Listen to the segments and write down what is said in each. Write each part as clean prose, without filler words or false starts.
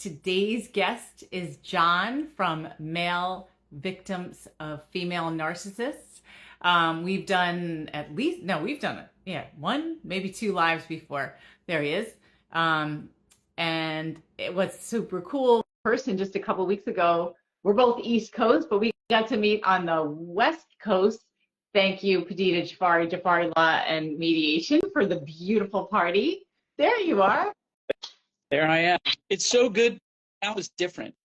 Today's guest is John from Male Victims of Female Narcissists. We've done we've done it. Yeah, one, maybe two lives before. There he is. And it was super cool. Person just a couple weeks ago. We're both East Coast, but we got to meet on the West Coast. Thank you, Padita Jafari Law and Mediation for the beautiful party. There you are. There I am. It's so good. Now it's different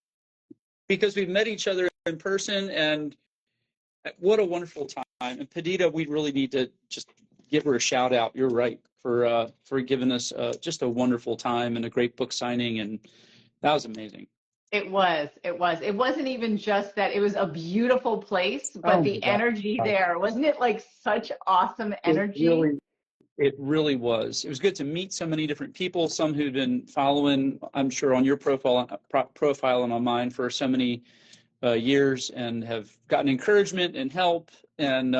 because we've met each other in person, and what a wonderful time. And Padita, we really need to just give her a shout out. You're right for giving us just a wonderful time and a great book signing, and that was amazing. It was. It wasn't even just that. It was a beautiful place, but the energy there, wasn't it like such awesome energy? It really was. It was good to meet so many different people, some who'd been following, I'm sure, on your profile and on mine for so many years and have gotten encouragement and help. And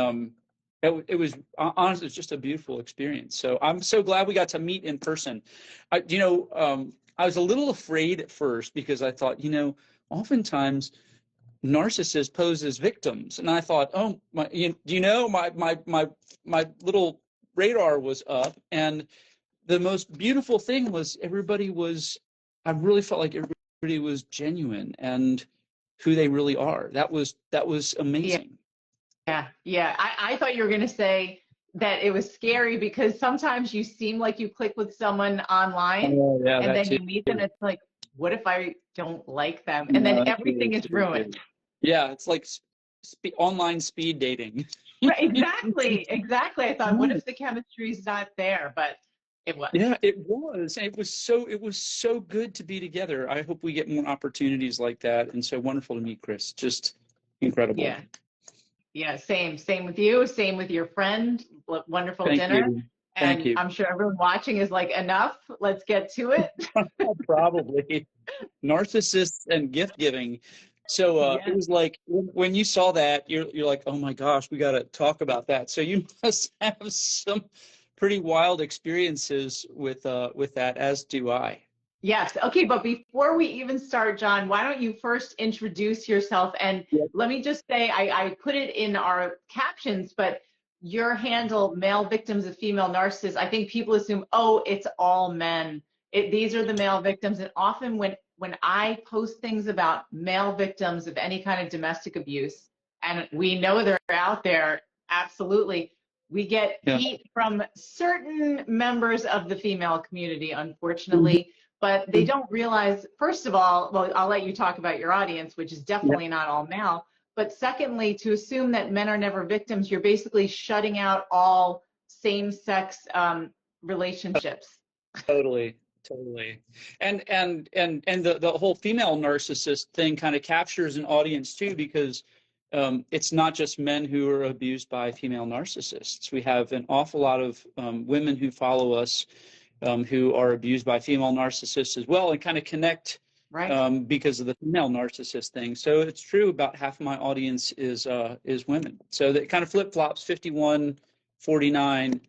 it was, honestly, it's just a beautiful experience. So I'm so glad we got to meet in person. I was a little afraid at first because I thought, oftentimes narcissists pose as victims. And I thought, my little radar was up, and the most beautiful thing was I really felt like everybody was genuine and who they really are. That was amazing. Yeah. I thought you were going to say that it was scary because sometimes you seem like you click with someone online and then you meet them and it's like, what if I don't like them? And then everything is ruined. Yeah, it's like online speed dating. Right, exactly. I thought, what if the chemistry is not there? But it was. Yeah, it was. And it was so good to be together. I hope we get more opportunities like that. And so wonderful to meet Chris. Just incredible. Yeah. Same with you. Same with your friend. Wonderful dinner. Thank you. I'm sure everyone watching is like, enough. Let's get to it. Probably. Narcissists and gift giving. So it was like when you saw that, you're like, oh my gosh, we got to talk about that. So you must have some pretty wild experiences with that, as do I. Yes. Okay. But before we even start, John, why don't you first introduce yourself? And let me just say, I put it in our captions, but your handle, Male Victims of Female Narcissists, I think people assume, oh, it's all men. These are the male victims. And often when I post things about male victims of any kind of domestic abuse, and we know they're out there, absolutely, we get heat from certain members of the female community, unfortunately, but they don't realize, first of all, well, I'll let you talk about your audience, which is definitely not all male, but secondly, to assume that men are never victims, you're basically shutting out all same-sex relationships. Totally. And the whole female narcissist thing kind of captures an audience too, because it's not just men who are abused by female narcissists. We have an awful lot of women who follow us who are abused by female narcissists as well, and kind of connect because of the female narcissist thing. So it's true, about half of my audience is women. So that kind of flip-flops, 51-49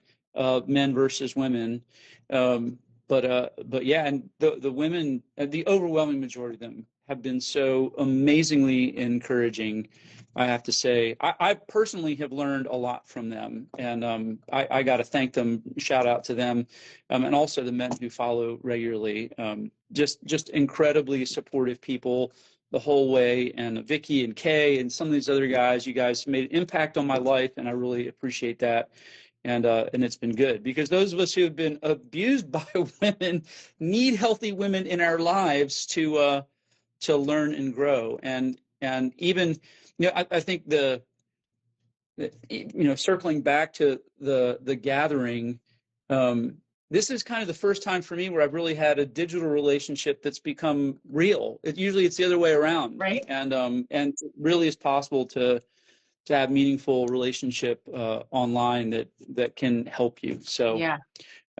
men versus women. But yeah, and the women, the overwhelming majority of them have been so amazingly encouraging, I have to say. I personally have learned a lot from them, and I got to thank them, shout out to them, and also the men who follow regularly. Just incredibly supportive people the whole way, and Vicky and Kay and some of these other guys. You guys made an impact on my life, and I really appreciate that. And it's been good, because those of us who have been abused by women need healthy women in our lives to learn and grow. And even, I think circling back to the gathering, this is kind of the first time for me where I've really had a digital relationship that's become real. Usually it's the other way around, right? And it really is possible to have meaningful relationship online that can help you. So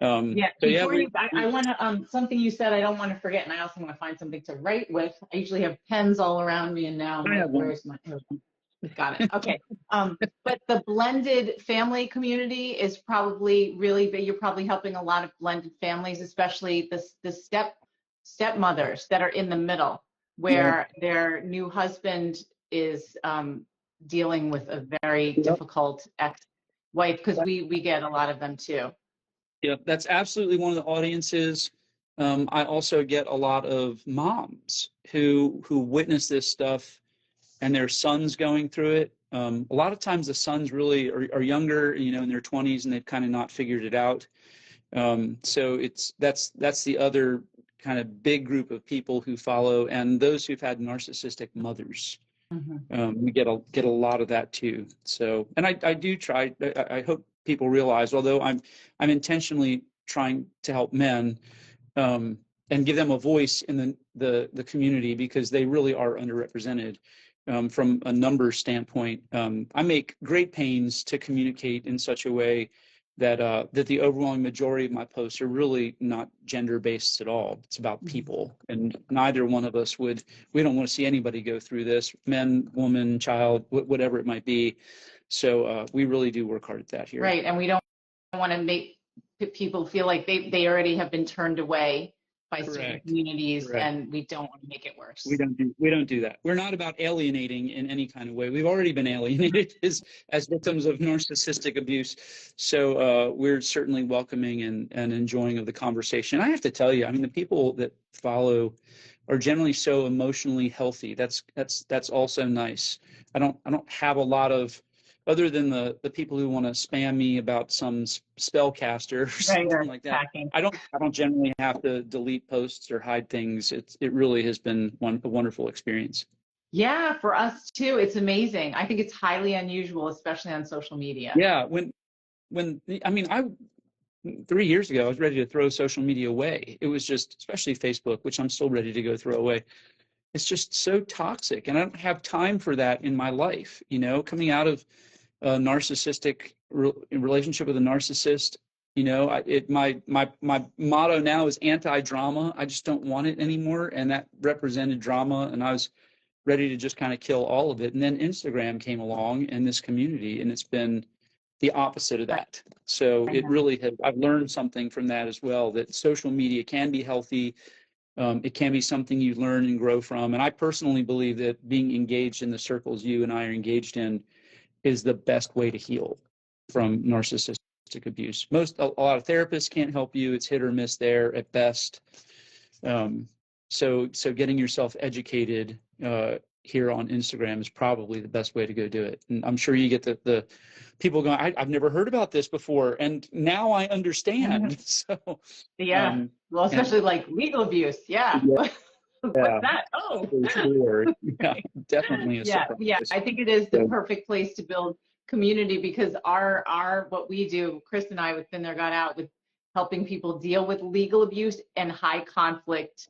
I want to something you said I don't want to forget, and I also want to find something to write with. I usually have pens all around me, and now where's my got it. Okay. But the blended family community is probably really big. You're probably helping a lot of blended families, especially the step stepmothers that are in the middle, where their new husband is dealing with a very difficult ex-wife, because we get a lot of them too. Yeah, that's absolutely one of the audiences. I also get a lot of moms who witness this stuff and their sons going through it. A lot of times the sons really are younger, you know, in their 20s, and they've kind of not figured it out. So that's the other kind of big group of people who follow, and those who've had narcissistic mothers. We get a lot of that too. So, and I do try. I hope people realize, although I'm intentionally trying to help men and give them a voice in the community, because they really are underrepresented from a numbers standpoint. I make great pains to communicate in such a way that the overwhelming majority of my posts are really not gender-based at all. It's about people, and neither one of us we don't want to see anybody go through this, men, woman, child, whatever it might be. So we really do work hard at that here. Right, and we don't want to make people feel like they already have been turned away by certain communities, and we don't want to make it worse. We don't do that. We're not about alienating in any kind of way. We've already been alienated as victims of narcissistic abuse. So we're certainly welcoming and enjoying of the conversation. I have to tell you, I mean, the people that follow are generally so emotionally healthy. That's also nice. I don't have a lot of, other than the people who want to spam me about some spellcaster or something like that. I don't generally have to delete posts or hide things. It really has been a wonderful experience. Yeah, for us too. It's amazing. I think it's highly unusual, especially on social media. Yeah, when 3 years ago, I was ready to throw social media away. It was just, especially Facebook, which I'm still ready to go throw away. It's just so toxic, and I don't have time for that in my life. You know, coming out of a narcissistic relationship with a narcissist, you know, my motto now is anti-drama. I just don't want it anymore, and that represented drama, and I was ready to just kind of kill all of it. And then Instagram came along and this community, and it's been the opposite of that. So it really has, I've learned something from that as well, that social media can be healthy. It can be something you learn and grow from. And I personally believe that being engaged in the circles you and I are engaged in is the best way to heal from narcissistic abuse. A lot of therapists can't help you. It's hit or miss there at best. So getting yourself educated here on Instagram is probably the best way to go do it. And I'm sure you get the people going, I've never heard about this before, and now I understand. So well, especially like legal abuse. What's that? Oh, sure. Yeah, definitely a surprise. Yeah, I think it is the perfect place to build community, because our what we do, Chris and I with Been There Got Out, with helping people deal with legal abuse and high conflict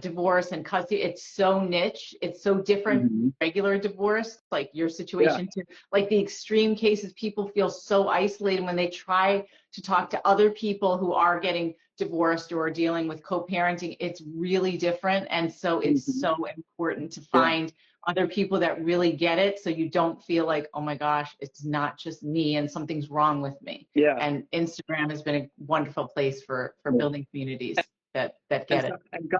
divorce and custody. It's so niche. It's so different from regular divorce, like your situation too. Like the extreme cases, people feel so isolated when they try to talk to other people who are getting divorced or dealing with co-parenting. It's really different. And so it's so important to find other people that really get it, so you don't feel like, oh my gosh, it's not just me and something's wrong with me. And Instagram has been a wonderful place for building communities that get it. And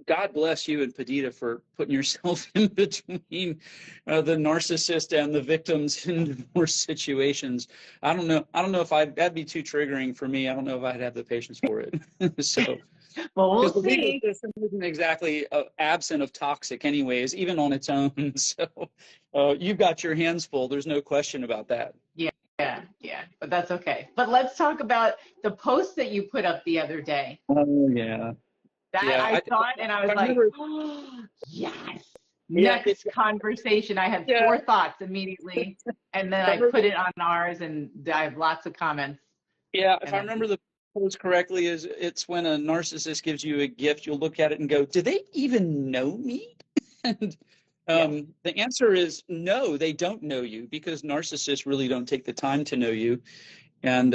God bless you and Padita for putting yourself in between the narcissist and the victims in divorce situations. I don't know if that'd be too triggering for me. I don't know if I'd have the patience for it. So, well, we'll the see. legal system isn't exactly absent of toxic, anyways, even on its own. So, you've got your hands full. There's no question about that. Yeah, but that's okay. But let's talk about the post that you put up the other day. Oh, yeah. I saw it and I was like, oh, yes. Next conversation. I had 4 thoughts immediately, and then I put it on ours, and I have lots of comments. Yeah, if I remember the post correctly, it's when a narcissist gives you a gift, you'll look at it and go, do they even know me? And the answer is no, they don't know you, because narcissists really don't take the time to know you, and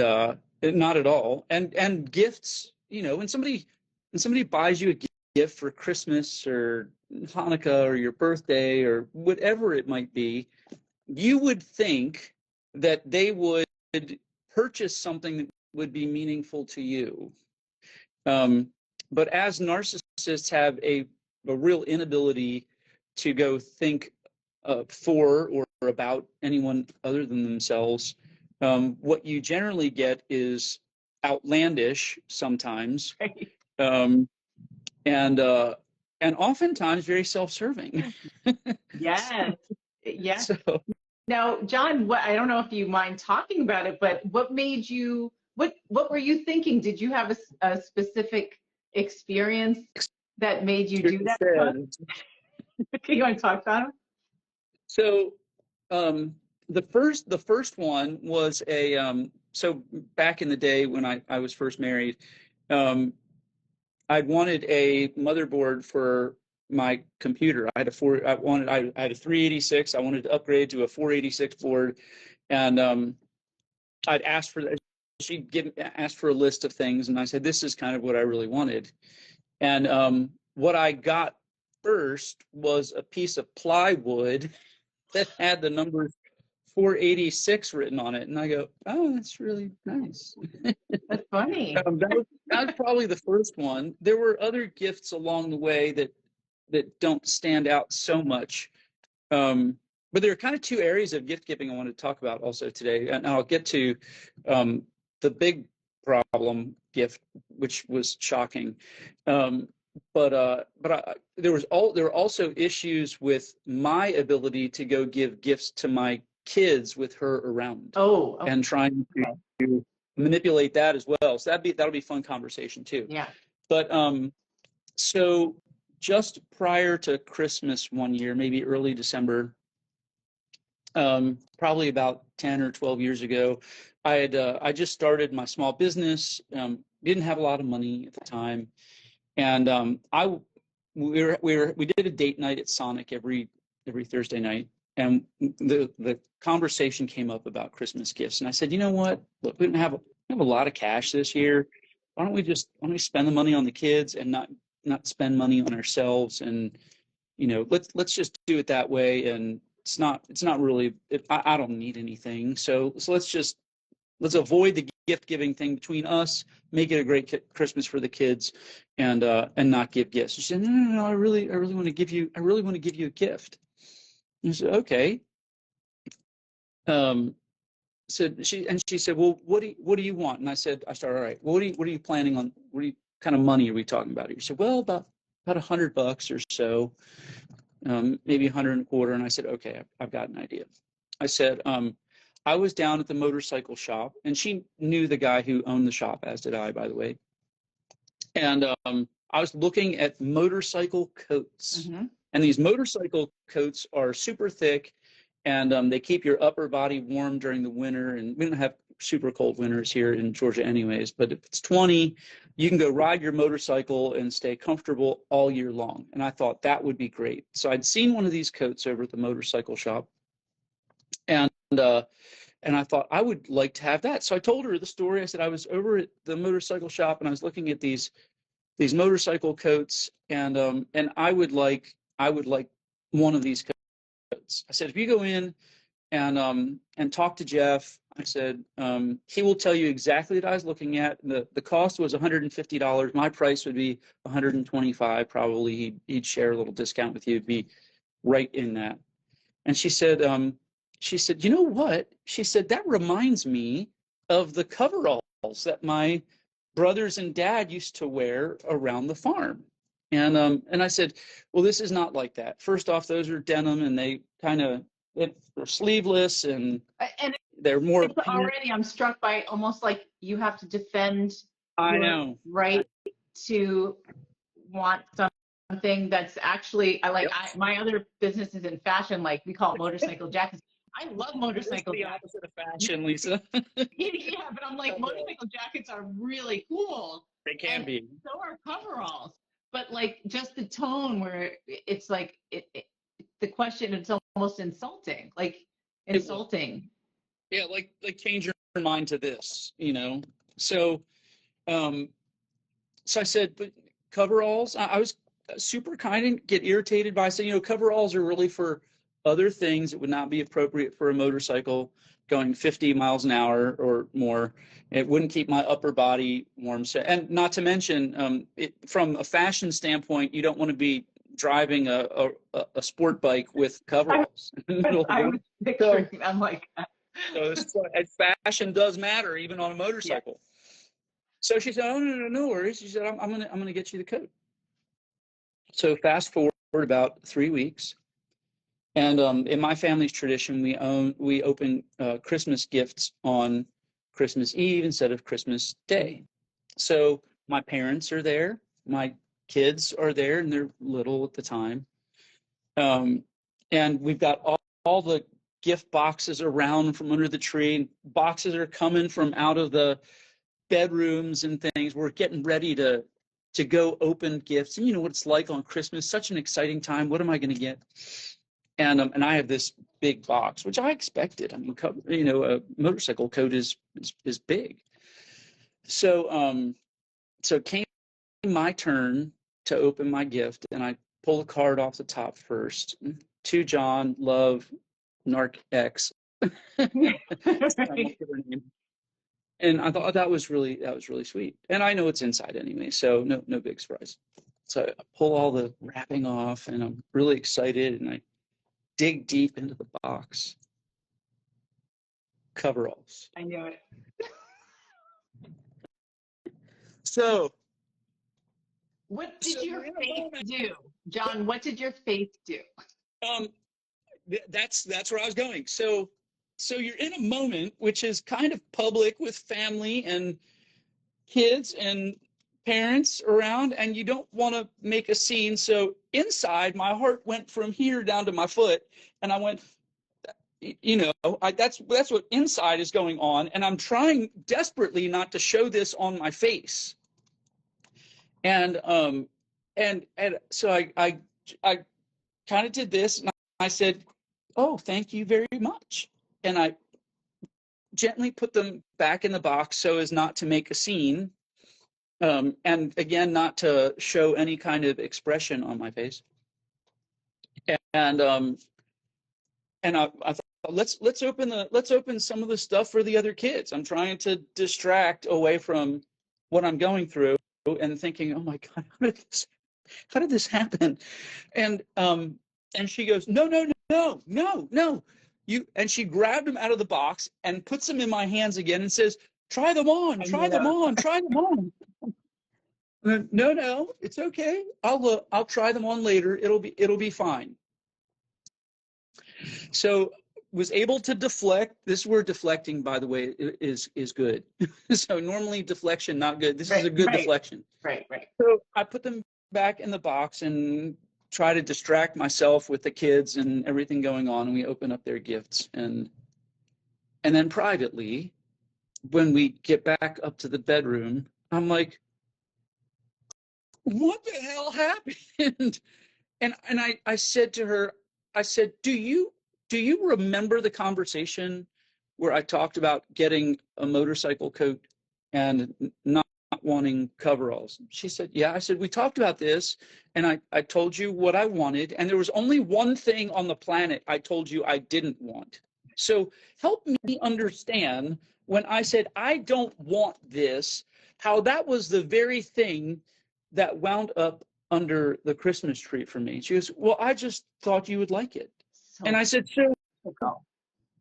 not at all. And gifts, you know, when somebody buys you a gift for Christmas or Hanukkah or your birthday or whatever it might be, you would think that they would purchase something that would be meaningful to you. But as narcissists narcissists have a real inability to go think for or about anyone other than themselves. What you generally get is outlandish sometimes, and oftentimes very self-serving. Yes. Yes. So Now, John, I don't know if you mind talking about it, but what made you, what were you thinking? Did you have a specific experience that made you do that? You want to talk about it? So the first one was so back in the day when I was first married, I wanted a motherboard for my computer. I had a 386. I wanted to upgrade to a 486 board, and I'd asked for that. Asked for a list of things, and I said, this is kind of what I really wanted. And what I got first was a piece of plywood that had the number 486 written on it. And I go, oh, that's really nice. That's funny. that was probably the first one. There were other gifts along the way that don't stand out so much. But there are kind of two areas of gift giving I want to talk about also today. And I'll get to the big problem gift, which was shocking. There were also issues with my ability to go give gifts to my kids with her around. Oh, okay. And trying to manipulate that as well. So that'll be fun conversation too. Yeah. But so just prior to Christmas one year, maybe early December, probably about 10 or 12 years ago, I just started my small business. Didn't have a lot of money at the time, and we did a date night at Sonic every Thursday night, and the conversation came up about Christmas gifts, and I said, you know what? Look, we don't have a lot of cash this year. Why don't we spend the money on the kids and not spend money on ourselves? And let's just do it that way. And it's not really. I don't need anything, so let's avoid the gift giving thing between us. Make it a great Christmas for the kids, and not give gifts. She said, no, I really want to give you a gift. And I said, okay. She said, well, what do you want? And I started, all right, well, what are you planning on? What kind of money are we talking about? She said, well, about $100 or so, maybe 125. And I said, okay, I've got an idea. I said, I was down at the motorcycle shop, and she knew the guy who owned the shop, as did I, by the way. And I was looking at motorcycle coats. Mm-hmm. And these motorcycle coats are super thick, and they keep your upper body warm during the winter. And we don't have super cold winters here in Georgia anyways, but if it's 20, you can go ride your motorcycle and stay comfortable all year long. And I thought that would be great. So I'd seen one of these coats over at the motorcycle shop, and I thought I would like to have that. So I told her the story. I said I was over at the motorcycle shop, and I was looking at these motorcycle coats, and I would like one of these coats. I said, if you go in and talk to Jeff, I said, he will tell you exactly what I was looking at. The cost was $150. My price would be $125. Probably he'd share a little discount with you. It'd be right in that. And she said, you know what? She said, that reminds me of the coveralls that my brothers and dad used to wear around the farm. And I said, well, this is not like that. First off, those are denim, and they they're sleeveless, and they're more. Already, I'm struck by almost like you have to defend. I know. Right to want something that's actually, my other business is in fashion, like we call it motorcycle jackets. I love motorcycle jackets. The opposite of fashion, Lisa. Yeah, but I'm like, motorcycle jackets are really cool. They can be. So are coveralls. But like just the tone where it's like the question, it's almost insulting. Yeah, like change your mind to this, So so I said, but coveralls, I was super kind and get irritated by saying, coveralls are really for other things that would not be appropriate for a motorcycle. going 50 miles an hour or more. It wouldn't keep my upper body warm. So, and not to mention, from a fashion standpoint, you don't want to be driving a sport bike with coveralls. I was picturing, I'm like, so fashion does matter even on a motorcycle. Yeah. So she said, "Oh no worries." She said, "I'm gonna get you the coat." So fast forward about 3 weeks, and in my family's tradition, we open Christmas gifts on Christmas Eve instead of Christmas Day. So my parents are there, my kids are there, and they're little at the time, and we've got all the gift boxes around from under the tree, and boxes are coming from out of the bedrooms and things. We're getting ready to go open gifts, and you know what it's like on Christmas, such an exciting time. What am I going to get? And I have this big box, which I expected. I mean, you know, a motorcycle coat is big. So so it came my turn to open my gift, and I pull a card off the top first. To John, love, Narc X. And I thought that was really sweet. And I know it's inside anyway, so no big surprise. So I pull all the wrapping off, and I'm really excited, and I dig deep into the box. Coveralls. I knew it. So what did your face do? John, what did your face do? That's where I was going. So you're in a moment which is kind of public with family and kids and parents around, and you don't want to make a scene. So inside, my heart went from here down to my foot, and I went, you know, that's what inside is going on, and I'm trying desperately not to show this on my face. And so I kind of did this, and I said, "Oh, thank you very much." And I gently put them back in the box so as not to make a scene. And again, not to show any kind of expression on my face. And I thought, let's open some of the stuff for the other kids. I'm trying to distract away from what I'm going through and thinking, oh my God, how did this happen? And she goes, no. And she grabbed them out of the box and puts them in my hands again and says, try them on. No, it's okay. I'll try them on later. It'll be fine. So was able to deflect. This word deflecting, by the way, is good. So normally deflection, not good. This is a good deflection. Right. So I put them back in the box and try to distract myself with the kids and everything going on, and we open up their gifts. And then privately, when we get back up to the bedroom, I'm like, what the hell happened? And I said to her, I said, do you remember the conversation where I talked about getting a motorcycle coat and not wanting coveralls? She said, yeah. I said, we talked about this, and I told you what I wanted, and there was only one thing on the planet I told you I didn't want. So help me understand when I said I don't want this, how that was the very thing that wound up under the Christmas tree for me. She goes, well, I just thought you would like it. And I said,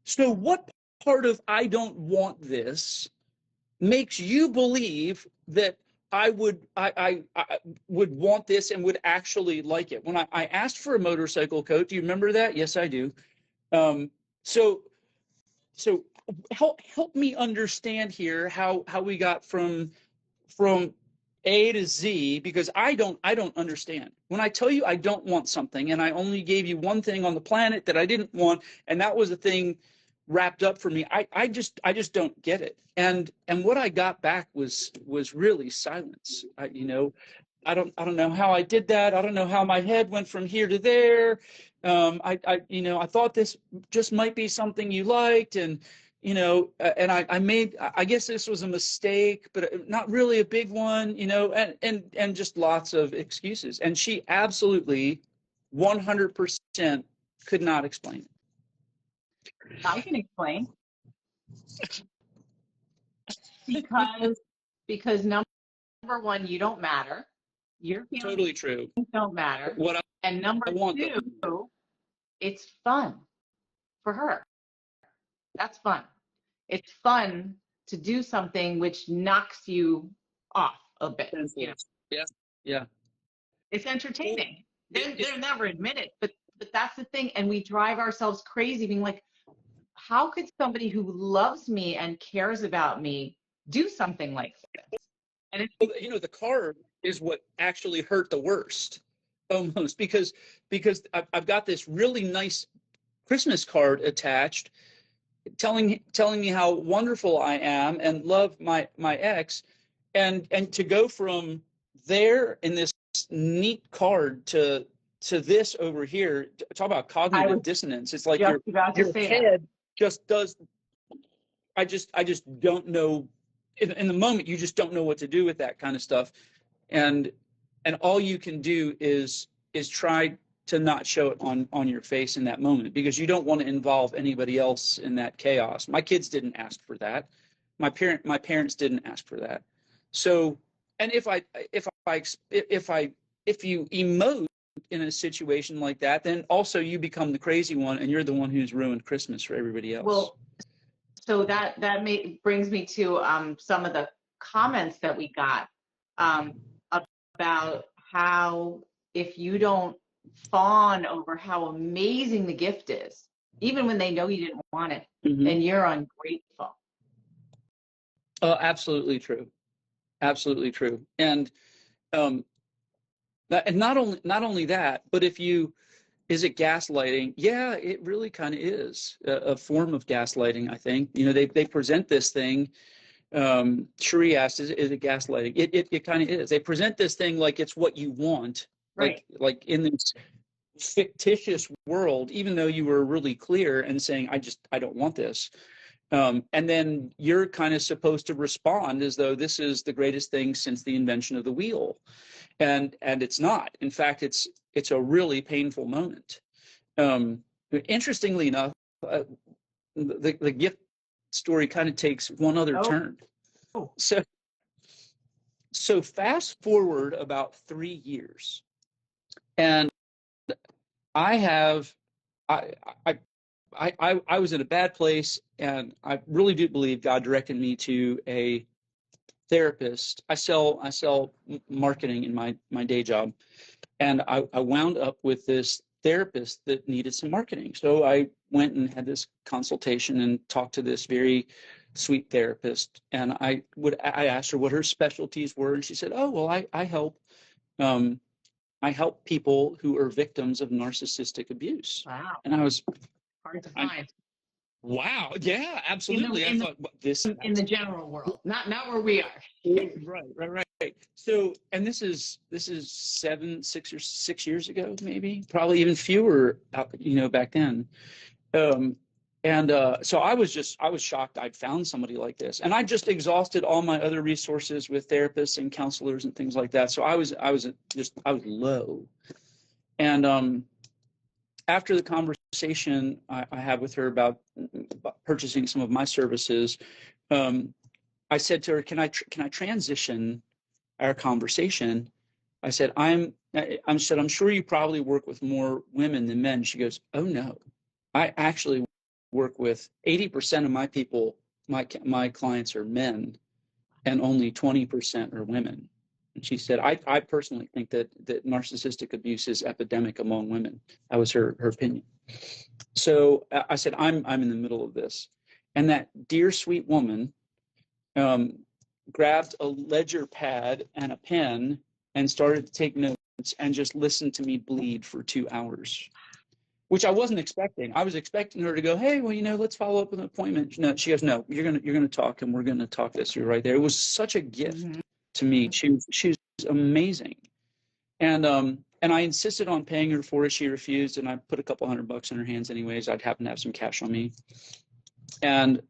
so what part of I don't want this makes you believe that I would want this and would actually like it? When I asked for a motorcycle coat, do you remember that? Yes, I do. So help me understand here how we got from A to Z, because I don't understand. When I tell you I don't want something, and I only gave you one thing on the planet that I didn't want, and that was the thing wrapped up for me, I just don't get it. And what I got back was really silence. I don't know how I did that. I don't know how my head went from here to there. I thought this just might be something you liked, and and I guess this was a mistake, but not really a big one, and just lots of excuses. And she absolutely 100% could not explain it. I can explain. Because number one, you don't matter. Your feelings Totally true. don't matter. What And number I want two, it's fun for her. That's fun. It's fun to do something which knocks you off a bit. You know? Yeah, yeah. It's entertaining. They'll never admit it, but that's the thing. And we drive ourselves crazy being like, how could somebody who loves me and cares about me do something like this? And it's, you know, the card is what actually hurt the worst, almost, because I've got this really nice Christmas card attached, telling me how wonderful I am and love my ex, and to go from there in this neat card to this over here. Talk about cognitive dissonance. It's like your head just does. I just don't know. In the moment, you just don't know what to do with that kind of stuff, and all you can do is try to not show it on your face in that moment, because you don't want to involve anybody else in that chaos. My kids didn't ask for that. My parents didn't ask for that. So, and if you emote in a situation like that, then also you become the crazy one, and you're the one who's ruined Christmas for everybody else. Well, so that brings me to some of the comments that we got about how if you don't fawn over how amazing the gift is, even when they know you didn't want it, then you're ungrateful. Absolutely true. Absolutely true. And not only that, but is it gaslighting? Yeah, it really kind of is a form of gaslighting, I think. You know, they present this thing. Cherie asked, is it gaslighting? It kind of is. They present this thing like it's what you want, right? Like in this fictitious world, even though you were really clear and saying, I don't want this. And then you're kind of supposed to respond as though this is the greatest thing since the invention of the wheel. And it's not. In fact, it's a really painful moment. Interestingly enough, the gift story kind of takes one other turn. So fast forward about 3 years, and I was in a bad place, and I really do believe God directed me to a therapist. I sell marketing in my day job, and I wound up with this therapist that needed some marketing. So I went and had this consultation and talked to this very sweet therapist, and I asked her what her specialties were, and she said, "Oh, well, I help people who are victims of narcissistic abuse." Wow. And I was hard to find. Wow. Yeah, absolutely. I thought this in the general world, not where we are. Right. So, and this is 6 years ago, maybe, probably even fewer, back then. So I was shocked I'd found somebody like this, and I just exhausted all my other resources with therapists and counselors and things like that. So I was low. And after the conversation I had with her about purchasing some of my services, I said to her, "Can I transition our conversation?" I said, "I'm sure you probably work with more women than men." She goes, "Oh no, I actually work with 80% of my people. My clients are men, and only 20% are women." And she said, I personally think that narcissistic abuse is epidemic among women." That was her opinion. So I said, I'm in the middle of this. And that dear, sweet woman grabbed a ledger pad and a pen and started to take notes and just listened to me bleed for 2 hours, which I wasn't expecting. I was expecting her to go, "Hey, well, let's follow up with an appointment." No, she goes, "No, you're gonna talk, and we're gonna talk this through right there." It was such a gift to me. She was amazing, and I insisted on paying her for it. She refused, and I put a couple $100 in her hands anyways. I'd happen to have some cash on me, and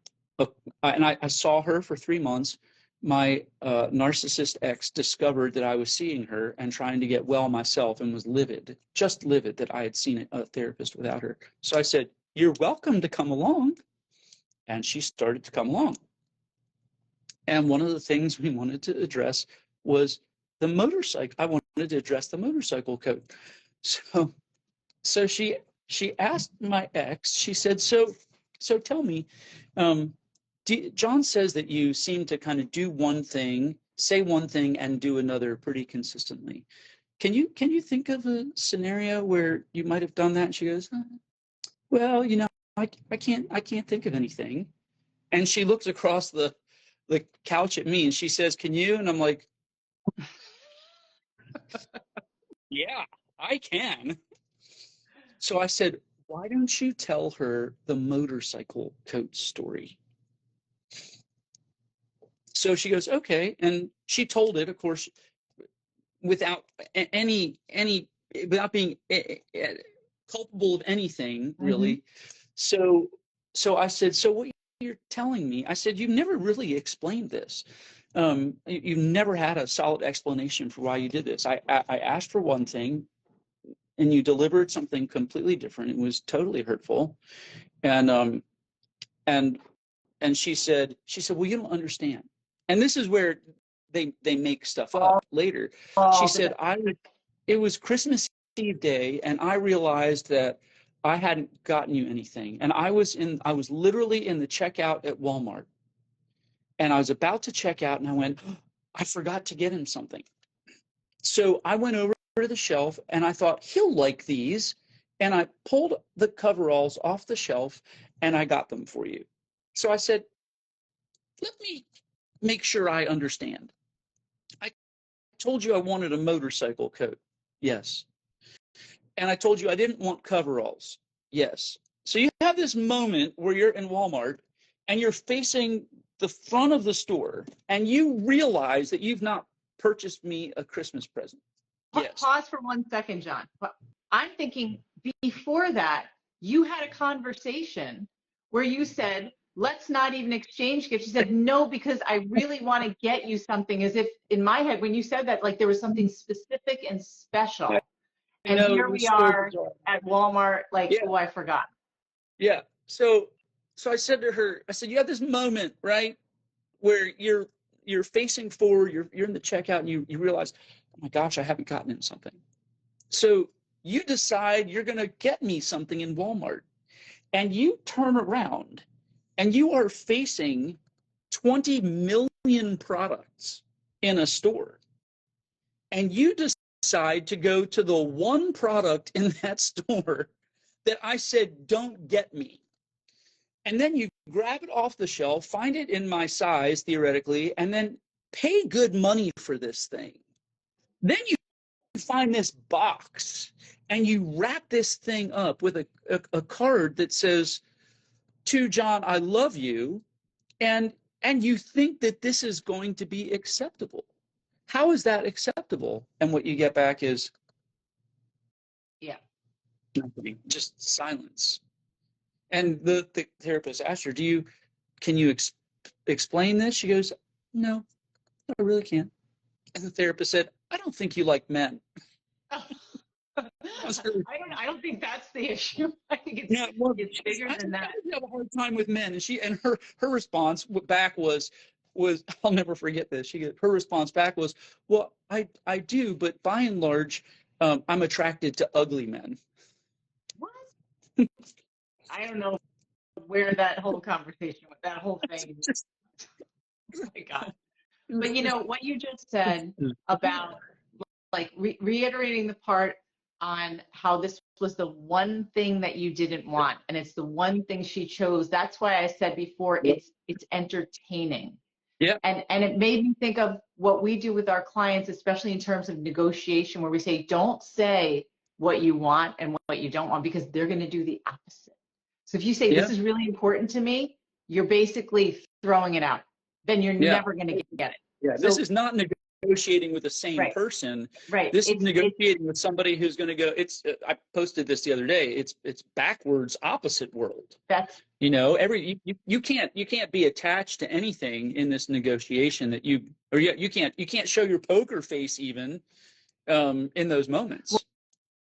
I saw her for 3 months. My narcissist ex discovered that I was seeing her and trying to get well myself, and was livid, just livid that I had seen a therapist without her. So I said, "You're welcome to come along." And she started to come along. And one of the things we wanted to address was the motorcycle. I wanted to address the motorcycle code. So she asked my ex, she said, so tell me, John says that you seem to kind of do one thing, say one thing, and do another pretty consistently. Can you think of a scenario where you might have done that? And she goes, well, you know, I can't think of anything. And she looks across the couch at me and she says, can you? And I'm like, yeah, I can. So I said, why don't you tell her the motorcycle coat story? So she goes, okay. And she told it, of course, without without being culpable of anything, really. Mm-hmm. So I said, so what you're telling me, I said, you've never really explained this. You've never had a solid explanation for why you did this. I asked for one thing and you delivered something completely different. It was totally hurtful. And she said, well, you don't understand. And this is where they make stuff up later. She said, it was Christmas Eve day and I realized that I hadn't gotten you anything. And I was literally in the checkout at Walmart. And I was about to check out and I went, oh, I forgot to get him something. So I went over to the shelf and I thought, he'll like these. And I pulled the coveralls off the shelf and I got them for you. So I said, let me make sure I understand. I told you I wanted a motorcycle coat. Yes. And I told you I didn't want coveralls. Yes. So you have this moment where you're in Walmart and you're facing the front of the store and you realize that you've not purchased me a Christmas present. Yes. Pause for 1 second, John. I'm thinking before that, you had a conversation where you said, let's not even exchange gifts. You said, no, because I really want to get you something, as if in my head, when you said that, like there was something specific and special. Yeah. And here we are at Walmart, like, yeah. Oh, I forgot. Yeah. So I said to her, I said, you have this moment, right, where you're facing forward, you're in the checkout and you realize, oh my gosh, I haven't gotten him something. So you decide you're going to get me something in Walmart and you turn around and you are facing 20 million products in a store. And you decide to go to the one product in that store that I said, don't get me. And then you grab it off the shelf, find it in my size, theoretically, and then pay good money for this thing. Then you find this box and you wrap this thing up with a card that says, to John, I love you. And you think that this is going to be acceptable. How is that acceptable? And what you get back is, yeah, nothing, just silence. And the therapist asked her, can you explain this? She goes, no, I really can't. And the therapist said, I don't think you like men. I don't think that's the issue. I think it's bigger than that. I have a hard time with men. And her response back was I'll never forget this. Her response back was, well, I do, but by and large, I'm attracted to ugly men. What? I don't know where that whole conversation went, that whole thing. Oh my God. But you know, what you just said about like reiterating the part on how this was the one thing that you didn't want and it's the one thing she chose. That's why I said before, it's entertaining. Yeah. And it made me think of what we do with our clients, especially in terms of negotiation, where we say, don't say what you want and what you don't want, because they're going to do the opposite. So if you say, this is really important to me, you're basically throwing it out. Then you're never going to get it. Yeah. So, this is not negotiating with the same person. Right. This is negotiating with somebody who's going to go, I posted this the other day. It's backwards opposite world. That's, you know, you can't be attached to anything in this negotiation that you can't show your poker face even in those moments.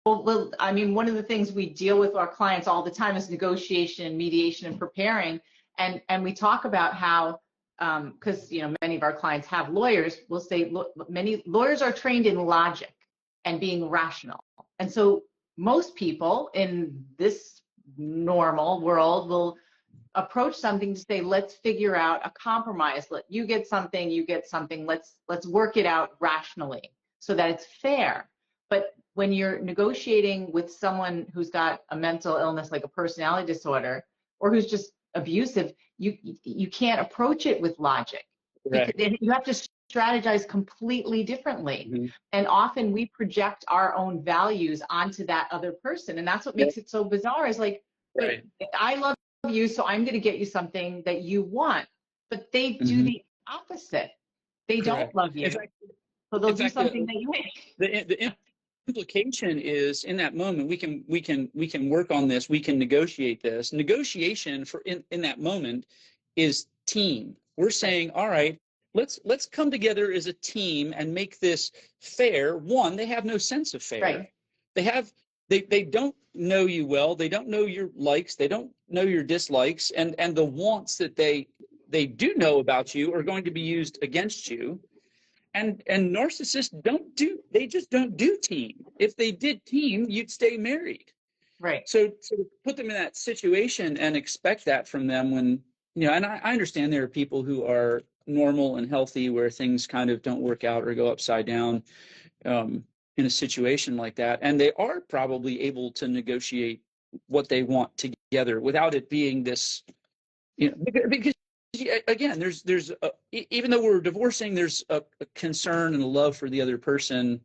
Well, I mean, one of the things we deal with our clients all the time is negotiation and mediation and preparing. And we talk about how, because many of our clients have lawyers, we'll say many lawyers are trained in logic and being rational. And so most people in this normal world will approach something to say, let's figure out a compromise. Let you get something, you get something. Let's work it out rationally so that it's fair. But when you're negotiating with someone who's got a mental illness like a personality disorder, or who's just abusive, you can't approach it with logic. Right. You have to strategize completely differently. Mm-hmm. And often we project our own values onto that other person. And that's what makes it so bizarre, is like, Right. I love you, so I'm going to get you something that you want. But they do the opposite. They don't love you. So they'll do something that you hate. The implication is, in that moment, we can work on this. We can negotiate this. Negotiation in that moment is team. We're saying, all right, let's come together as a team and make this fair. One, they have no sense of fair. Right. They don't know you well. They don't know your likes. They don't know your dislikes, and the wants that they do know about you are going to be used against you. And narcissists just don't do team. If they did team, you'd stay married. Right. So to put them in that situation and expect that from them, when, and I understand there are people who are normal and healthy where things kind of don't work out or go upside down in a situation like that. And they are probably able to negotiate what they want together without it being this, because again, there's even though we're divorcing, there's a concern and a love for the other person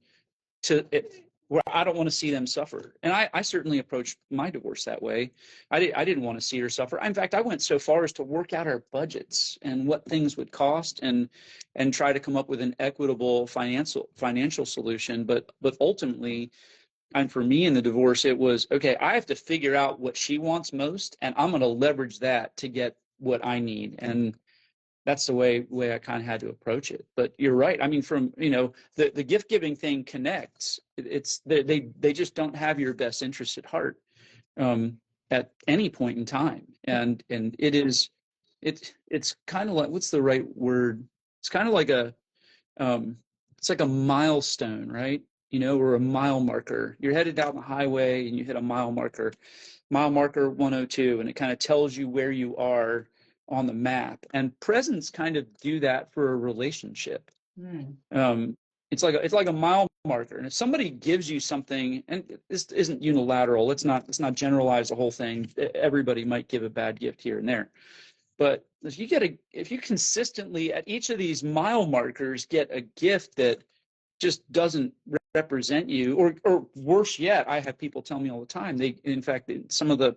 where I don't want to see them suffer. And I certainly approached my divorce that way. I didn't want to see her suffer. In fact, I went so far as to work out our budgets and what things would cost and try to come up with an equitable financial solution. But ultimately, and for me in the divorce, it was, okay, I have to figure out what she wants most, and I'm going to leverage that to get what I need. And that's the way I kind of had to approach it. But you're right. I mean, from, the gift giving thing connects. It's they just don't have your best interests at heart at any point in time. And it's kind of like, what's the right word? It's kind of like it's like a milestone, right? Or a mile marker. You're headed down the highway and you hit a mile marker 102, and it kind of tells you where you are on the map. And presents kind of do that for a relationship. It's like a mile marker. And if somebody gives you something, and this isn't unilateral, let's not generalize the whole thing. Everybody might give a bad gift here and there. But if you consistently at each of these mile markers get a gift that just doesn't represent you, or worse yet, I have people tell me all the time, in fact, some of the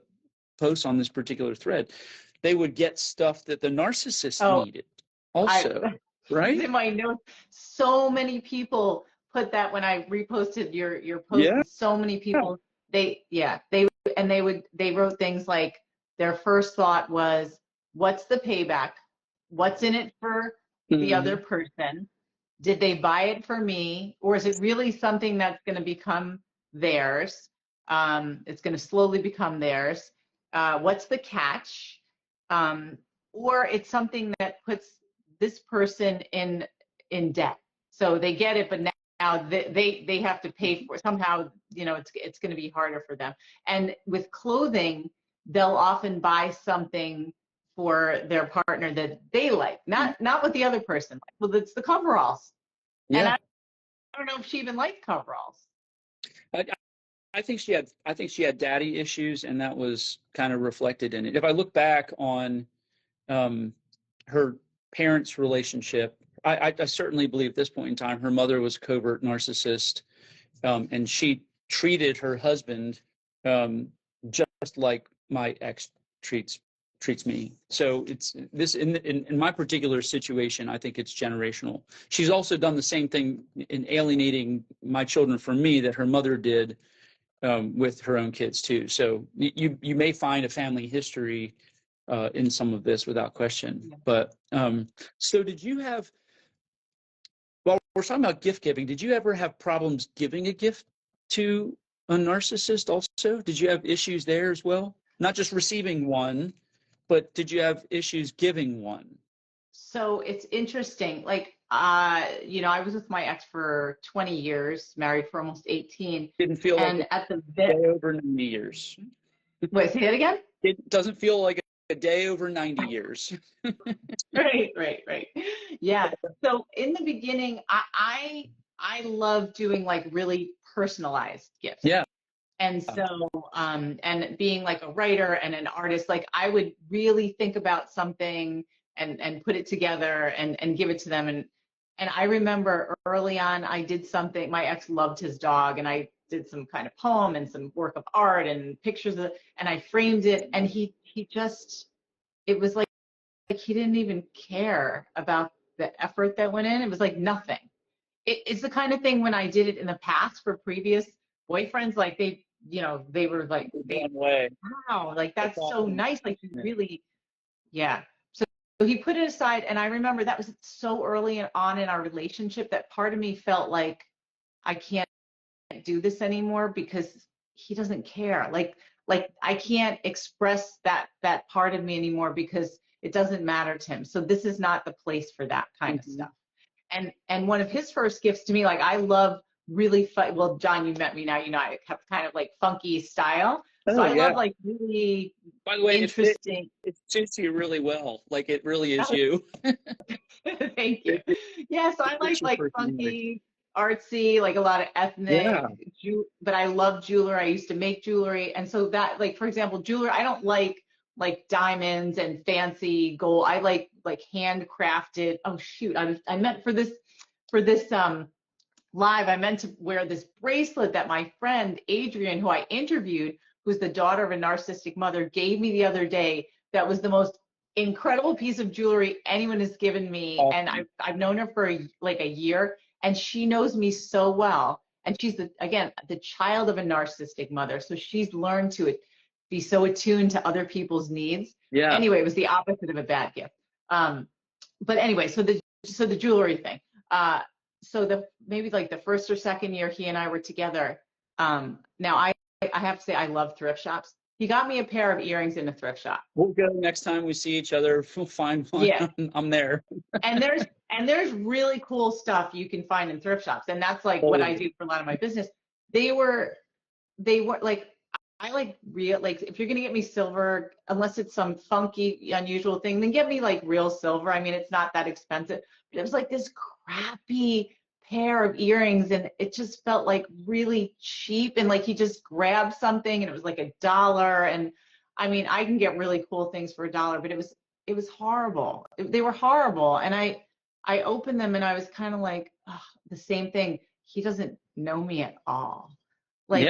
posts on this particular thread, they would get stuff that the narcissist needed also, right? In my notes, so many people put that when I reposted your post. Yeah. So many people, they wrote things like, their first thought was, what's the payback? What's in it for the other person? Did they buy it for me? Or is it really something that's going to become theirs? It's going to slowly become theirs. What's the catch? Or it's something that puts this person in debt. So they get it, but now they have to pay for it. Somehow, it's going to be harder for them. And with clothing, they'll often buy something for their partner that they like, not what the other person likes. Well, it's the coveralls. Yeah. And I don't know if she even liked coveralls. I think she had daddy issues, and that was kind of reflected in it. If I look back on her parents' relationship, I certainly believe at this point in time her mother was a covert narcissist, and she treated her husband just like my ex treats me. So it's this in my particular situation, I think it's generational. She's also done the same thing in alienating my children from me that her mother did with her own kids too. So you may find a family history in some of this without question. Yeah. But so did you have, well, we're talking about gift giving. Did you ever have problems giving a gift to a narcissist also? Did you have issues there as well? Not just receiving one, but did you have issues giving one? So it's interesting. Like, you know, I was with my ex for 20 years, married for almost 18. Didn't feel like And at the a day over 90 years. wait, say that again? It doesn't feel like a day over 90 years. Right. Yeah. So in the beginning, I love doing like really personalized gifts. Yeah. And so, and being like a writer and an artist, like I would really think about something and put it together and give it to them. And I remember early on, I did something, my ex loved his dog, and I did some kind of poem and some work of art and pictures of, and I framed it, and he just, it was like he didn't even care about the effort that went in. It was like nothing. It's the kind of thing when I did it in the past for previous boyfriends, like they, you know, they were like, wow, like that's so nice. Like you really, yeah. So he put it aside, and I remember that was so early on in our relationship that part of me felt like I can't do this anymore because he doesn't care. Like I can't express that part of me anymore because it doesn't matter to him. So this is not the place for that kind of stuff. And one of his first gifts to me, like I love really fun. Well, John, you met me now. You know, I have kind of like funky style. So I love like really, by the way, interesting. It suits you really well. Like it really is you. Thank you. Yeah, so I like funky, artsy, like a lot of ethnic, but I love jewelry. I used to make jewelry. And so that, like, for example, jewelry, I don't like diamonds and fancy gold. I like handcrafted. Oh shoot, I meant for this live, I meant to wear this bracelet that my friend Adrian, who I interviewed, who's the daughter of a narcissistic mother, gave me the other day. That was the most incredible piece of jewelry anyone has given me. Awesome. And I've known her for like a year, and she knows me so well. And she's again the child of a narcissistic mother, so she's learned to be so attuned to other people's needs. Yeah. Anyway, it was the opposite of a bad gift. But anyway, so the jewelry thing. So maybe like the first or second year he and I were together. Now I have to say I love thrift shops. He got me a pair of earrings in a thrift shop. We'll go next time we see each other. We'll find one. Yeah. I'm there. and there's really cool stuff you can find in thrift shops, and that's like what I do for a lot of my business. They were like, I like real, like if you're gonna get me silver, unless it's some funky unusual thing, then get me like real silver. I mean, it's not that expensive. But it was like this crappy pair of earrings, and it just felt like really cheap, and like he just grabbed something and it was like $1. And I mean, I can get really cool things for $1, but it was horrible. They were horrible. And I opened them and I was kind of like, oh, the same thing. He doesn't know me at all. Like,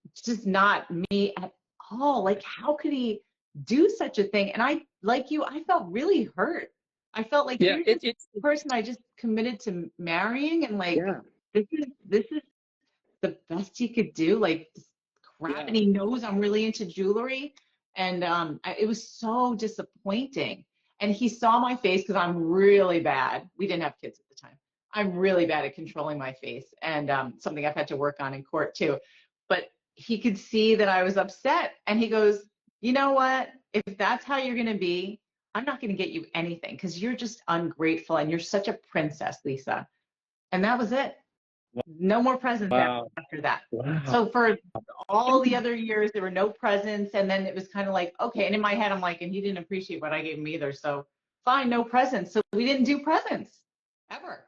it's just not me at all. Like, how could he do such a thing? And I, like you, I felt really hurt. I felt like you're just the person I just committed to marrying, and like this is the best he could do. Like crap, and he knows I'm really into jewelry, and it was so disappointing. And he saw my face because I'm really bad. We didn't have kids at the time. I'm really bad at controlling my face, and something I've had to work on in court too. But he could see that I was upset, and he goes, "You know what? If that's how you're gonna be, I'm not going to get you anything because you're just ungrateful and you're such a princess, Lisa." And that was it. No more presents after that. Wow. So for all the other years, there were no presents. And then it was kind of like, okay. And in my head, I'm like, and he didn't appreciate what I gave him either. So fine, no presents. So we didn't do presents ever.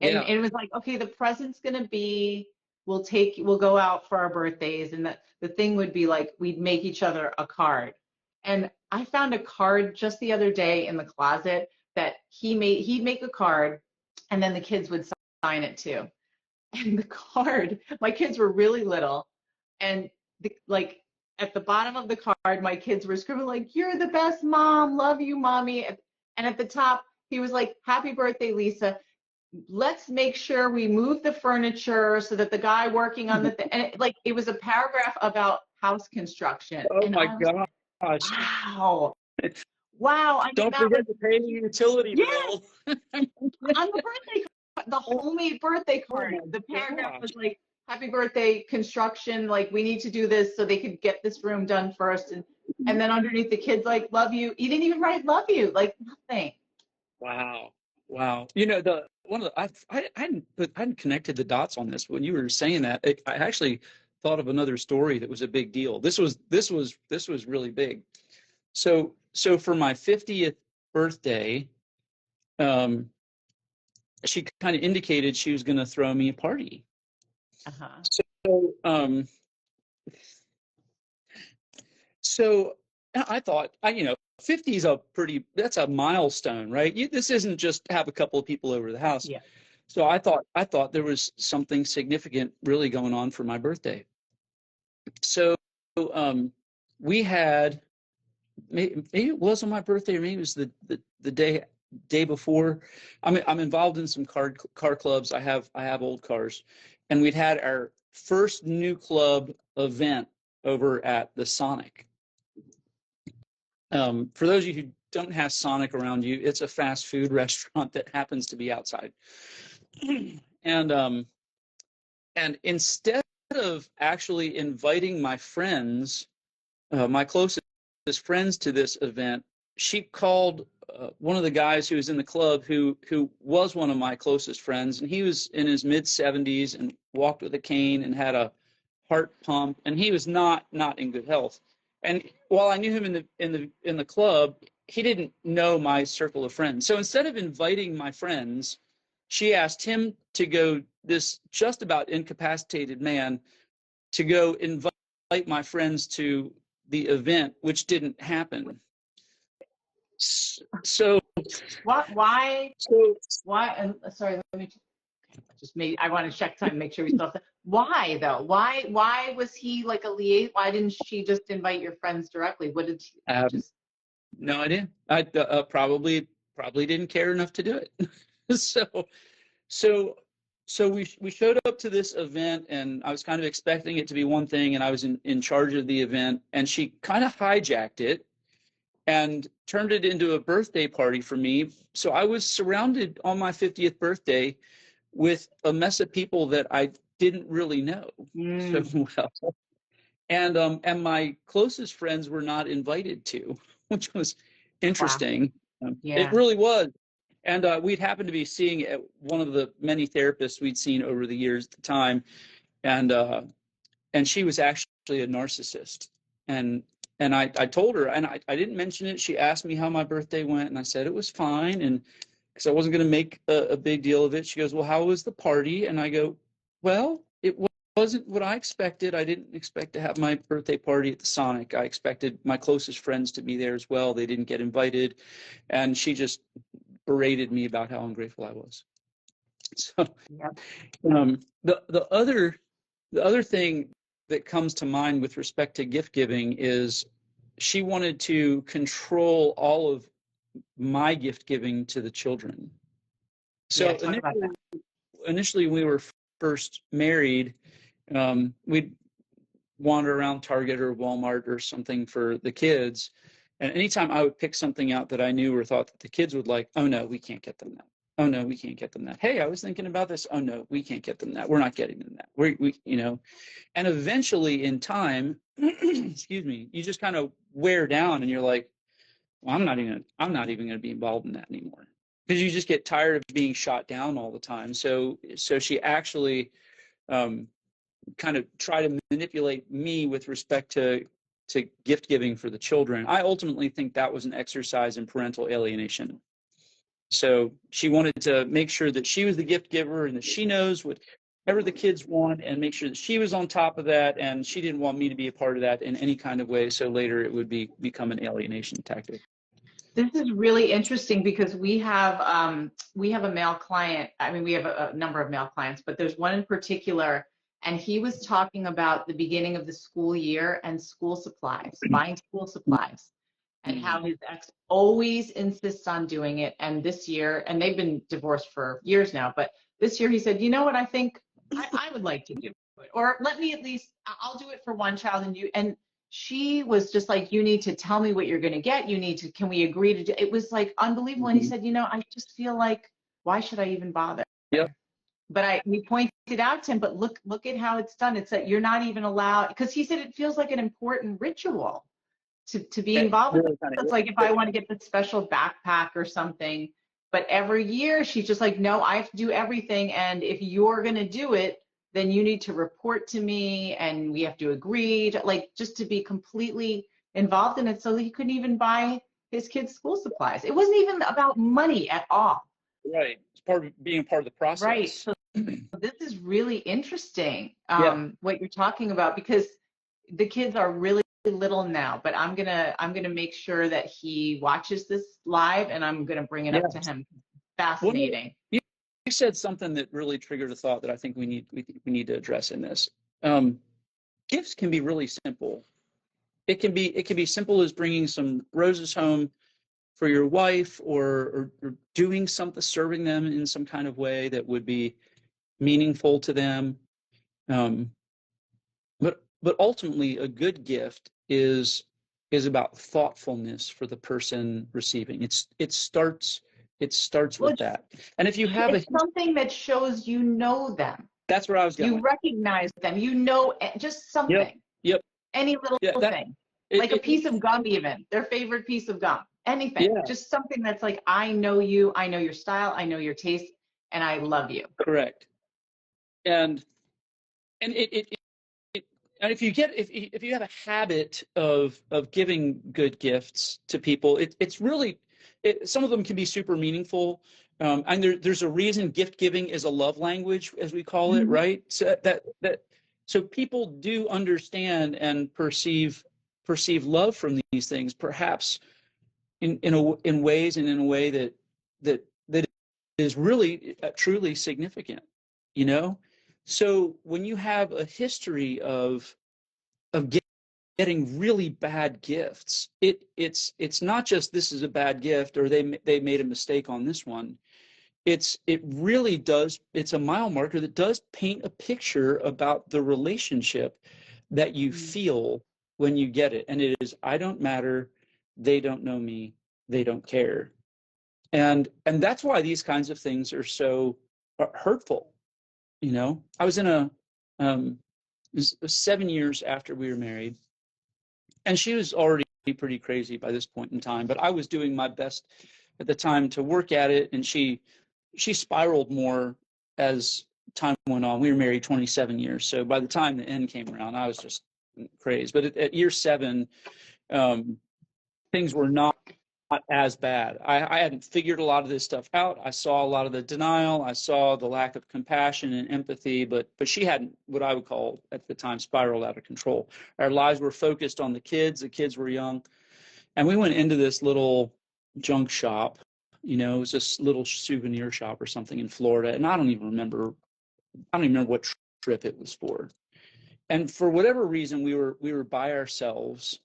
And it was like, okay, the present's going to be, we'll go out for our birthdays. And the thing would be like, we'd make each other a card. And I found a card just the other day in the closet that he'd make a card, and then the kids would sign it too. And the card, my kids were really little, and like at the bottom of the card, my kids were scribbling like, "You're the best mom, love you, mommy." And at the top, he was like, "Happy birthday, Lisa. Let's make sure we move the furniture so that the guy working on and it was a paragraph about house construction." Oh, and my God. Wow. Don't forget to pay the utility bill. On the birthday card, the homemade birthday card, the paragraph was like, happy birthday construction, like we need to do this so they could get this room done first. And then underneath the kids like, love you. You didn't even write love you, like nothing. Wow. Wow. You know, I hadn't connected the dots on this when you were saying that. I actually thought of another story that was a big deal. This was really big. So for my 50th birthday, she kind of indicated she was going to throw me a party. Uh-huh. So I thought, 50 is that's a milestone, right? This isn't just have a couple of people over the house. Yeah. So I thought there was something significant really going on for my birthday. So we had, maybe it was on my birthday, or maybe it was the day before. I'm involved in some car clubs. I have old cars, and we'd had our first new club event over at the Sonic. For those of you who don't have Sonic around you, it's a fast food restaurant that happens to be outside. And instead of actually inviting my friends, my closest friends to this event, she called one of the guys who was in the club who was one of my closest friends, and he was in his mid-70s and walked with a cane and had a heart pump, and he was not in good health. And while I knew him in the club, he didn't know my circle of friends. So instead of inviting my friends, she asked him to go, this just about incapacitated man, to go invite my friends to the event, which didn't happen. So Why? So And sorry, let me I want to check time, make sure we still have. Why though? Why was he like a liaison? Why didn't she just invite your friends directly? What did she just? No idea. I probably didn't care enough to do it. So we showed up to this event, and I was kind of expecting it to be one thing, and I was in charge of the event, and she kind of hijacked it and turned it into a birthday party for me. So I was surrounded on my 50th birthday with a mess of people that I didn't really know so well. And my closest friends were not invited to, which was interesting. Wow. Yeah. It really was. And we'd happened to be seeing one of the many therapists we'd seen over the years at the time. And she was actually a narcissist. And I told her, and I didn't mention it. She asked me how my birthday went, and I said it was fine, and because I wasn't going to make a big deal of it. She goes, well, how was the party? And I go, well, it wasn't what I expected. I didn't expect to have my birthday party at the Sonic. I expected my closest friends to be there as well. They didn't get invited. And she just berated me about how ungrateful I was. So the other thing that comes to mind with respect to gift giving is she wanted to control all of my gift giving to the children. So initially when we were first married, we'd wander around Target or Walmart or something for the kids. And anytime I would pick something out that I knew or thought that the kids would like, oh no, we can't get them that. Oh no, we can't get them that. Hey, I was thinking about this. Oh no, we can't get them that. We're not getting them that. We and eventually in time, excuse me, you just kind of wear down and you're like, well, I'm not even going to be involved in that anymore, because you just get tired of being shot down all the time. So she actually kind of tried to manipulate me with respect to gift giving for the children. I ultimately think that was an exercise in parental alienation. So she wanted to make sure that she was the gift giver and that she knows whatever the kids want, and make sure that she was on top of that, and she didn't want me to be a part of that in any kind of way, so later it would become an alienation tactic. This is really interesting because we have a male client. I mean, we have a number of male clients, but there's one in particular, and he was talking about the beginning of the school year and school supplies, buying school supplies, and how his ex always insists on doing it. And this year, and they've been divorced for years now, but this year he said, you know what, I think I would like to do it, or let me at least, I'll do it for one child, and she was just like, you need to tell me what you're going to get. Can we agree to do it? Was like unbelievable. And he said, I just feel like, why should I even bother? Yep. But we pointed out to him, but look at how it's done. It's that you're not even allowed, because he said it feels like an important ritual to be involved with it. It's like if I want to get the special backpack or something, but every year she's just like, no, I have to do everything. And if you're going to do it, then you need to report to me and we have to agree to, like, just to be completely involved in it, so that he couldn't even buy his kids' school supplies. It wasn't even about money at all. Right. It's part of being part of the process. Right. So this is really interesting, Yeah. what you're talking about, because the kids are really little now, but I'm gonna make sure that he watches this live, and I'm gonna bring it up to him. Fascinating. Well, you said something that really triggered a thought that I think we need to address in this. Gifts can be really simple. It can be simple as bringing some roses home for your wife, or doing something, serving them in some kind of way that would be meaningful to them. But ultimately, a good gift is about thoughtfulness for the person receiving. It starts with that. And if you have something that shows you know them, that's where I was going. You recognize them. You know, just something. Yep. Any little thing, like a piece of gum, even their favorite piece of gum. Anything. Yeah. Just something that's like, I know you. I know your style. I know your taste, and I love you. Correct. And if you have a habit of giving good gifts to people, it's really, some of them can be super meaningful. And there's a reason gift giving is a love language, as we call it, right? So so people do understand and perceive love from these things, perhaps in ways and in a way that is really truly significant, you know. So when you have a history of getting really bad gifts, it's not just this is a bad gift or they made a mistake on this one. It really does. It's a mile marker that does paint a picture about the relationship that you feel when you get it. And it is, I don't matter. They don't know me. They don't care. And that's why these kinds of things are so hurtful. You know, I was in it was 7 years after we were married, and she was already pretty crazy by this point in time, but I was doing my best at the time to work at it, and she spiraled more as time went on. We were married 27 years, so by the time the end came around, I was just crazy. But at year 7, things were not as bad. I hadn't figured a lot of this stuff out. I saw a lot of the denial. I saw the lack of compassion and empathy, but she hadn't, what I would call at the time, spiraled out of control. Our lives were focused on the kids. The kids were young. And we went into this little junk shop. You know, it was this little souvenir shop or something in Florida. And I don't even remember what trip it was for. And for whatever reason, we were by ourselves.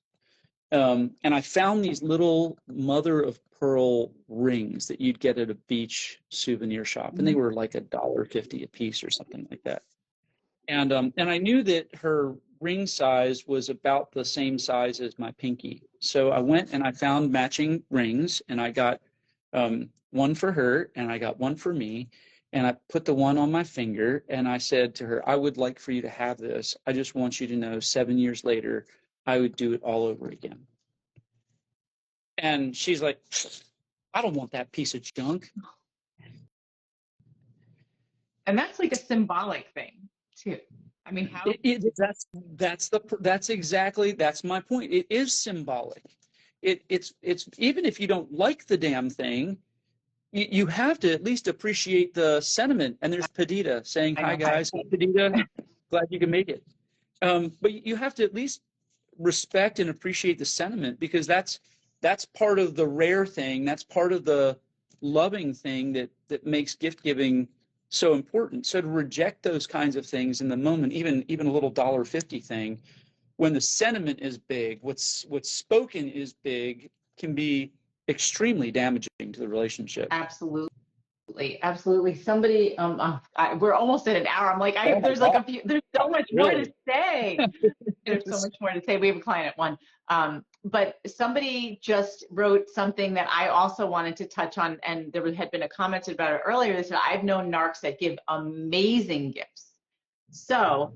And I found these little mother of pearl rings that you'd get at a beach souvenir shop, and they were like $1.50 a piece or something like that. And I knew that her ring size was about the same size as my pinky. So I went and I found matching rings, and I got one for her and I got one for me. And I put the one on my finger, and I said to her, I would like for you to have this. I just want you to know 7 years later, I would do it all over again. And she's like, I don't want that piece of junk. And that's like a symbolic thing too. I mean, how that's my point. It is symbolic. It's even if you don't like the damn thing, you have to at least appreciate the sentiment. And there's Padita saying, hi guys, Padita, glad you can make it. But you have to at least respect and appreciate the sentiment, because that's part of the rare thing. That's part of the loving thing that makes gift giving so important. So to reject those kinds of things in the moment, even a little $1.50 thing, when the sentiment is big, what's spoken is big, can be extremely damaging to the relationship. Absolutely. Absolutely. Somebody, we're almost at an hour. I'm like, there's like there's so much more to say. There's so much more to say. We have a client at 1. But somebody just wrote something that I also wanted to touch on, and there had been a comment about it earlier. They said, I've known narcs that give amazing gifts. So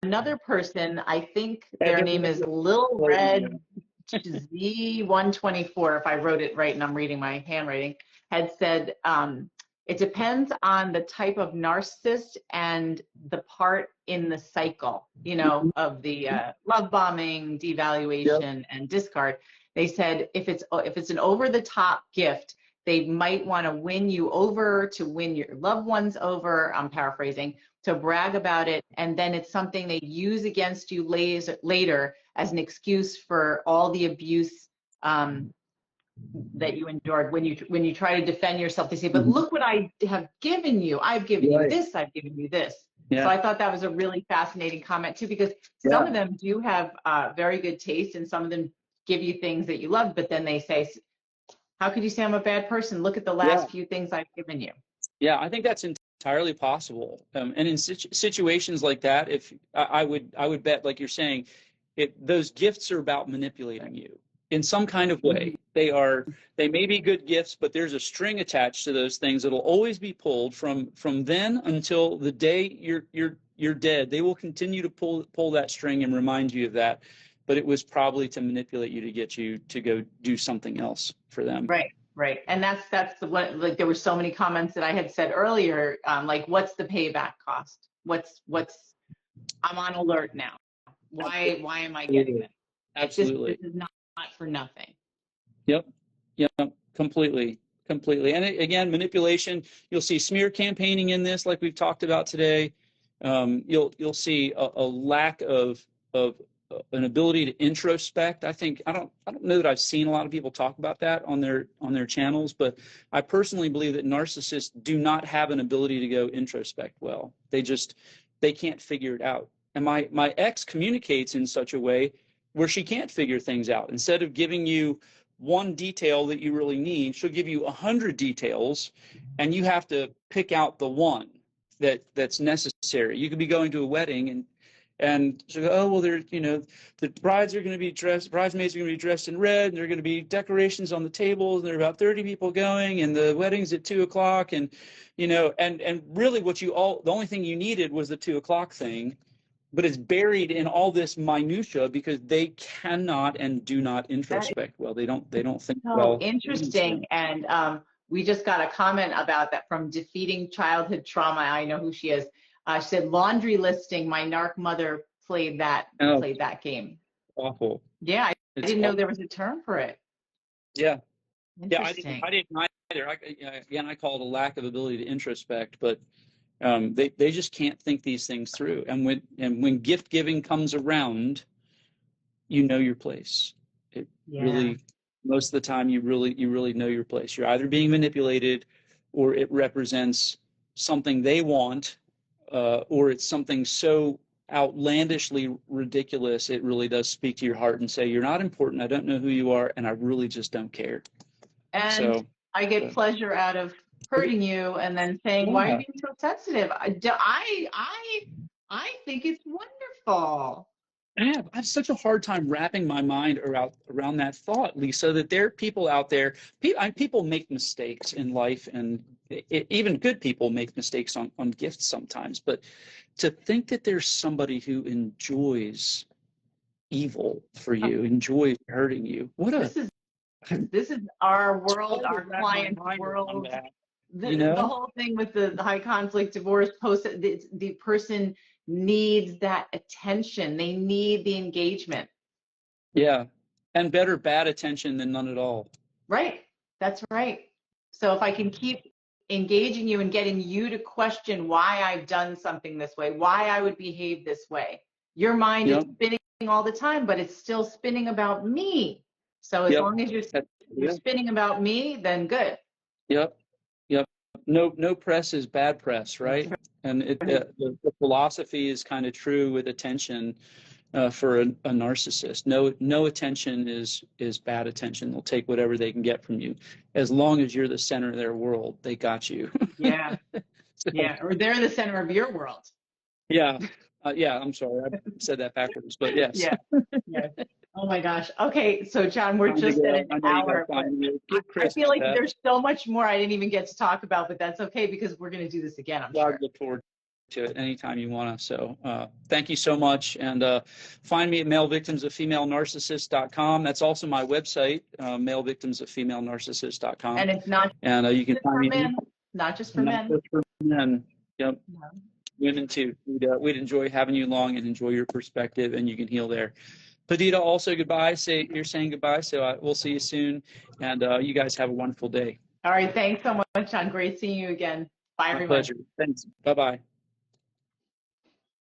another person, I think their name is Lil Red Z124, if I wrote it right and I'm reading my handwriting, had said, it depends on the type of narcissist and the part in the cycle, you know, of the love bombing, devaluation, and discard. They said if it's an over-the-top gift, they might want to win you over, to win your loved ones over, I'm paraphrasing, to brag about it, and then it's something they use against you later as an excuse for all the abuse that you endured. When you try to defend yourself, they say, but look what I have given you. I've given you this, I've given you this. So I thought that was a really fascinating comment too, because some of them do have very good taste, and some of them give you things that you love, but then they say, how could you say I'm a bad person? Look at the last few things I've given you. Yeah, I think that's entirely possible. And in situations like that, if I would bet, like you're saying, those gifts are about manipulating you in some kind of way. They may be good gifts, but there's a string attached to those things that'll always be pulled from then until the day you're dead. They will continue to pull that string and remind you of that. But it was probably to manipulate you to get you to go do something else for them. Right. And that's the one, like there were so many comments that I had said earlier, like, what's the payback cost? I'm on alert now. Why am I getting this? Absolutely. This is not for nothing. Yep. Completely. And again, manipulation, you'll see smear campaigning in this, like we've talked about today. You'll see a lack of an ability to introspect. I don't know that I've seen a lot of people talk about that on their channels, but I personally believe that narcissists do not have an ability to go introspect well. They can't figure it out. And my ex communicates in such a way where she can't figure things out. Instead of giving you one detail that you really need, she'll give you 100 details, and you have to pick out the one that's necessary. You could be going to a wedding and so, oh, well, the bridesmaids are going to be dressed in red, and there are going to be decorations on the tables, and there are about 30 people going, and the wedding's at 2:00, and really the only thing you needed was the 2:00 thing, but it's buried in all this minutia because they cannot and do not introspect well. They don't think well. Interesting. And we just got a comment about that from Defeating Childhood Trauma. I know who she is. She said, laundry listing, my narc mother played that game. Awful. Yeah, I didn't know there was a term for it. Yeah. Yeah, I didn't either. I call it a lack of ability to introspect, but they just can't think these things through. And when gift giving comes around, you know your place. Really, most of the time, you really know your place. You're either being manipulated, or it represents something they want, or it's something so outlandishly ridiculous it really does speak to your heart and say, you're not important, I don't know who you are, and I really just don't care. And I get pleasure out of hurting you and then saying, why are you being so sensitive? I think it's wonderful. I have such a hard time wrapping my mind around that thought, Lisa, that there are people out there, people make mistakes in life, and even good people make mistakes on gifts sometimes, but to think that there's somebody who enjoys evil for you, enjoys hurting you, this is our world, our client's world. The whole thing with the high conflict divorce post, the person needs that attention. They need the engagement. Yeah. And better bad attention than none at all. Right. That's right. So if I can keep engaging you and getting you to question why I've done something this way, why I would behave this way, your mind is spinning all the time, but it's still spinning about me. So as long as you're spinning about me, then good. Yep. No press is bad press, right? And the philosophy is kind of true with attention. for a narcissist. No attention is bad attention. They'll take whatever they can get from you. As long as you're the center of their world, they got you. Yeah. So, Yeah. Or they're the center of your world. yeah. Yeah, I'm sorry. I said that backwards, but yes. Yeah. Yeah. Oh my gosh. Okay. So John, we're just at an hour. I feel like there's so much more I didn't even get to talk about, but that's okay because we're going to do this again, I'm sure. I look forward to it anytime you want to. So thank you so much. And find me at malevictimsoffemalenarcissist.com. That's also my website, malevictimsoffemalenarcissist.com. And it's not and you can find me men, not just for men. Just for men. Yep. No. Women too. We'd enjoy having you along and enjoy your perspective, and you can heal there. Padita, also goodbye. You're saying goodbye, so we'll see you soon. And you guys have a wonderful day. All right. Thanks so much, John. Great seeing you again. Bye, everyone. My pleasure. Thanks. Bye-bye.